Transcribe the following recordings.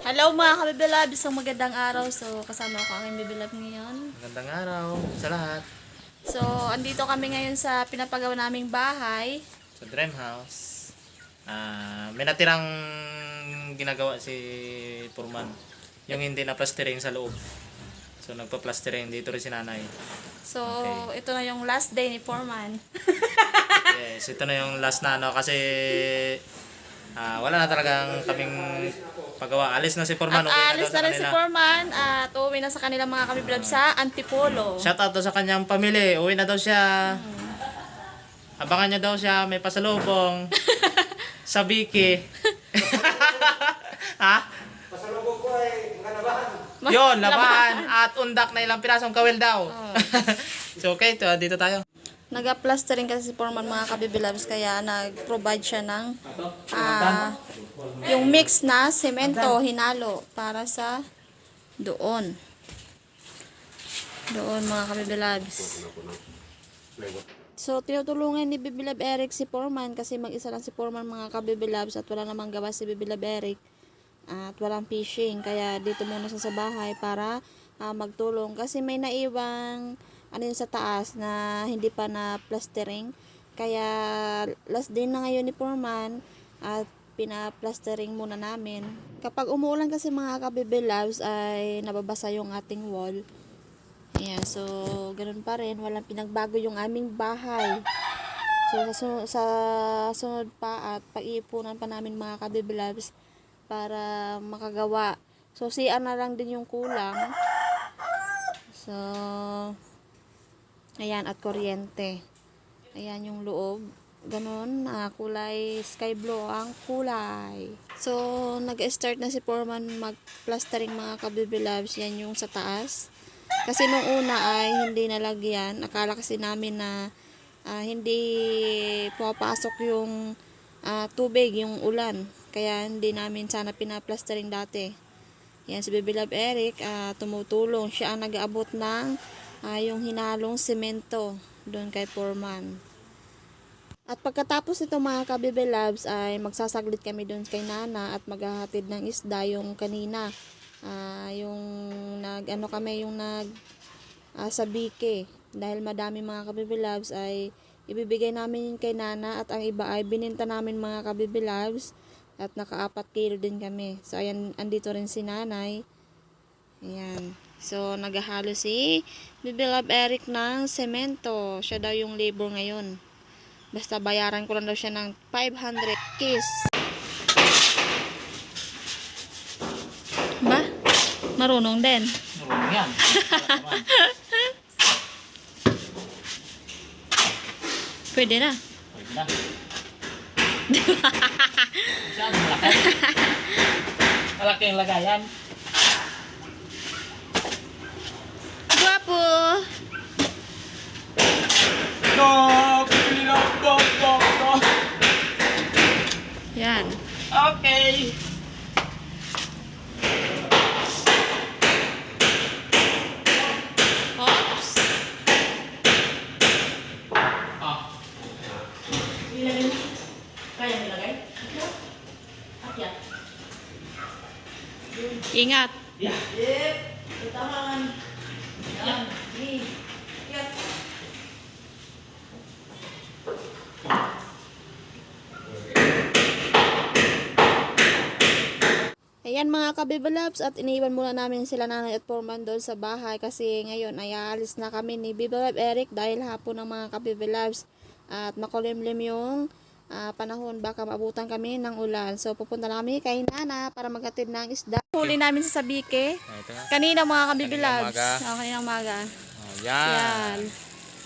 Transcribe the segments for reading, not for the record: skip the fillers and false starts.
Hello mga kabibilab, isang magandang araw. So, kasama ko ang aking bibilab ngayon. Magandang araw sa lahat. So, andito kami ngayon sa pinapagawa naming bahay. Sa Dream House. May natirang ginagawa si Purman. Yung hindi na plastering sa loob. So nagpa-plastering dito rin si nanay. So, Okay. ito na yung last day ni Foreman. Yes, ito na yung last na kasi wala na talagang kaming pagawa. Alis na si Purman. At Uwi na daw alis sa na rin si kanila. Foreman at uuwi na sa kanilang mga kabibilab sa Antipolo. Shout out to sa kanyang pamilya. Uwi na daw siya. Abangan niyo daw siya. May pasalubong. Sa Biki. Ha? Pasalubong ko ay kanabahan. Yon, labahan at undak na ilang pirasong kawil daw. Oh. So okay, dito tayo. Nag-plastering kasi si Foreman mga kabibilabs kaya nag-provide siya ng yung mix na semento hinalo para sa doon. Doon mga kabibilabs. So, tinutulungan ni Bibilab Eric si Foreman kasi mag-isa lang si Foreman mga kabibilabs at wala namang gawa si Bibilab Eric at walang fishing. Kaya dito muna siya sa bahay para magtulong kasi may naiwang ano yun sa taas na hindi pa na plastering. Kaya last day na ngayon ni Foreman at pina-plastering muna namin. Kapag umuulan kasi mga kabibilabs ay nababasa yung ating wall. Ayan, so ganun pa rin, walang pinagbago yung aming bahay. So sa sunod pa at pag-iipunan pa namin mga kabibilabs para makagawa. So CR na lang din yung kulang. So ayan, at kuryente. Ayan yung loob. Ganun, kulay sky blue ang kulay. So nag-start na si Foreman mag-plastering mga kabibilabs. Yan yung sa taas. Kasi nung una ay hindi nalagyan. Akala kasi namin na hindi pumapasok yung tubig, yung ulan. Kaya hindi namin sana pinaplastering dati. Yan si Baby Love Eric, tumutulong. Siya ang nag-aabot ng yung hinalong semento doon kay Foreman. At pagkatapos nito mga ka-Baby Loves ay magsasaglit kami doon kay Nana at maghahatid ng isda yung kanina. Yung nag-ano kami yung sa Bike dahil madami mga ka-Baby Loves ay ibibigay namin yun kay Nana at ang iba ay bininta namin mga ka-Baby Loves at naka-4 kilo din kami. So ayan, andito rin si Nanay. Ayan. So naghahalo si Baby Love Eric ng semento. Siya daw yung labor ngayon. Basta bayaran ko lang daw siya ng 500 kiss. Ba? Marunong din. Marunong yan. Pwede na. Pwede na. Saan? Malaki? Malaki yung lagayan. Guwapo! Yan. Okay. Oops. Ilagay mo. Kaya nilagay? Akyat. Ingat. Yeah. Itahan. Yan. Akyat. Ayan mga kabibalabs at iniwan muna namin sila Nanay at Foreman doon sa bahay kasi ngayon ay aalis na kami ni Bibalab Eric dahil hapon ng mga kabibalabs at makulimlim yung panahon, baka maabutan kami ng ulan. So pupunta na kami kay Nana para maghatid ng isda. Huli namin sa Sabike Ito nga. kanina mga kabibalabs. Kaninang Kaninang umaga. Yan. Yan.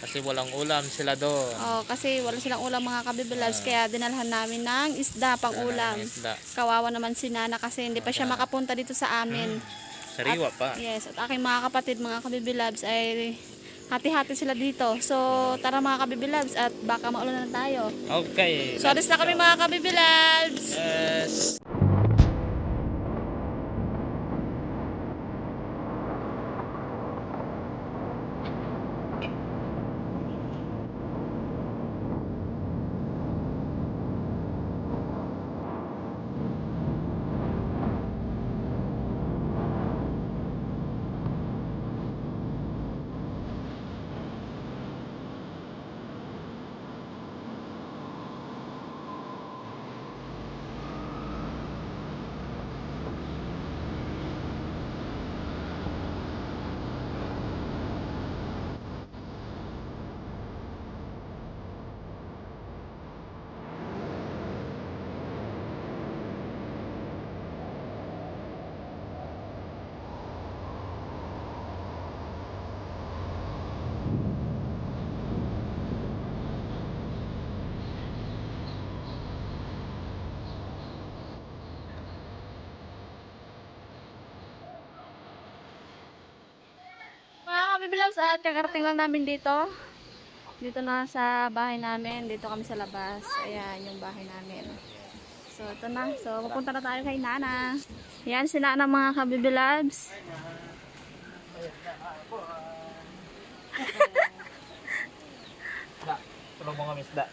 Kasi walang ulam sila doon. Kasi wala silang ulam mga kabibalabs kaya dinalhan namin ng isda pang ulam. Isda. Kawawa naman si Nana kasi hindi pa siya makapunta dito sa amin. Sariwa pa. Yes, at aking mga kapatid, mga kabibilabs ay hati-hati sila dito. So, tara mga kabibilabs at baka maulan na tayo. Okay. So, alis na kami mga kabibilabs. Yes. kabibilabs, at kakarating lang namin dito. Dito na sa bahay namin. Dito kami sa labas. Ayan, yung bahay namin. So, ito na. So, pupunta na tayo kay Nana. Ayan, si Nana mga kabibilabs. Tulong mo kami isda.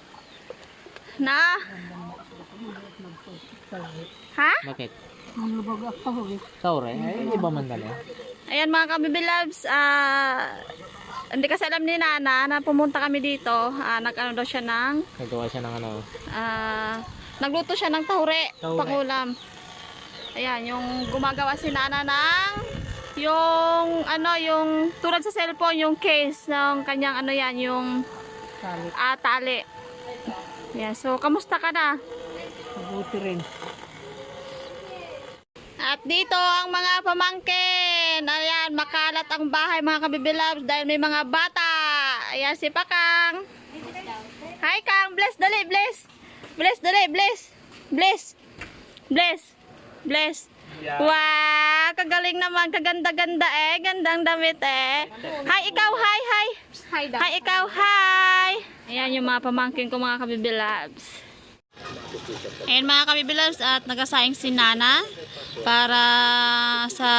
Na? Ha? Bakit? Taure? Ay, iba man dali. Ayan mga kabibilabs, hindi kasi alam ni Nana na pumunta kami dito. Nag-ano daw siya ng, Nagawa siya ng ano. nagluto siya ng tahure, Tahure. pangulam. Ayan, yung gumagawa si Nana ng, yung ano, yung tulad sa cellphone, yung case ng kanyang ano yan, yung tali. Ayan, so kamusta ka na? Mabuti rin. At dito ang mga pamangkin. Ayan, makalat ang bahay mga kabibilabs dahil may mga bata. Ayan si Pakang. Hi Kang, bless dali, bless. Bless dali, bless. Bless. Bless. Bless. Wow, kagaling naman, kaganda-ganda eh. Gandang damit eh. Hi ikaw, hi, hi. Hi ikaw, hi. Ayan yung mga pamangkin ko mga kabibilabs. Ayan mga kabibilabs, at nagasaing si Nana para sa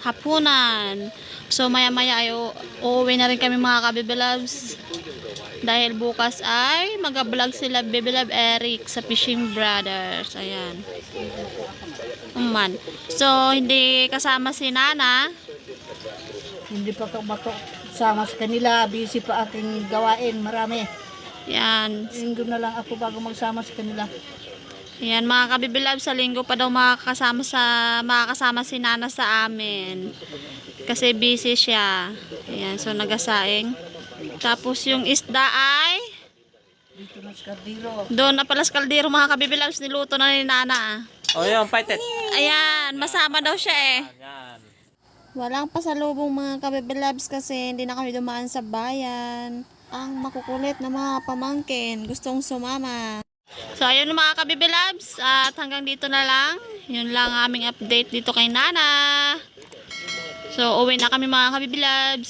hapunan. So maya maya ay uuwi na rin kami mga kabibilabs dahil bukas ay mag-vlog sila Bibilab Eric sa Fishing Brothers. Ayan. Man. So hindi kasama si Nana. Hindi pa makasama sa kanila. Busy pa aking gawain. Marami. Yan. Linggo na lang ako bago magsama sa kanila. Yan mga kabibilab, sa linggo pa daw makakasama si Nana sa amin. Kasi busy siya. Ayan, so nagasaing. Tapos yung isda ay Dito na sa Cardero. doon na pala sa kaldero mga kabibilabs, niluto na ni Nana. Oh, yun, fighted. Ayan, masama daw siya eh. Yan. Walang pasalubong mga kabibilabs kasi hindi na kami dumaan sa bayan. Ang makukulit na mga pamangkin, gustong sumama. So ayun mga kabibilabs, at hanggang dito na lang. Yun lang ang aming update dito kay Nana. So uwi na kami mga kabibilabs.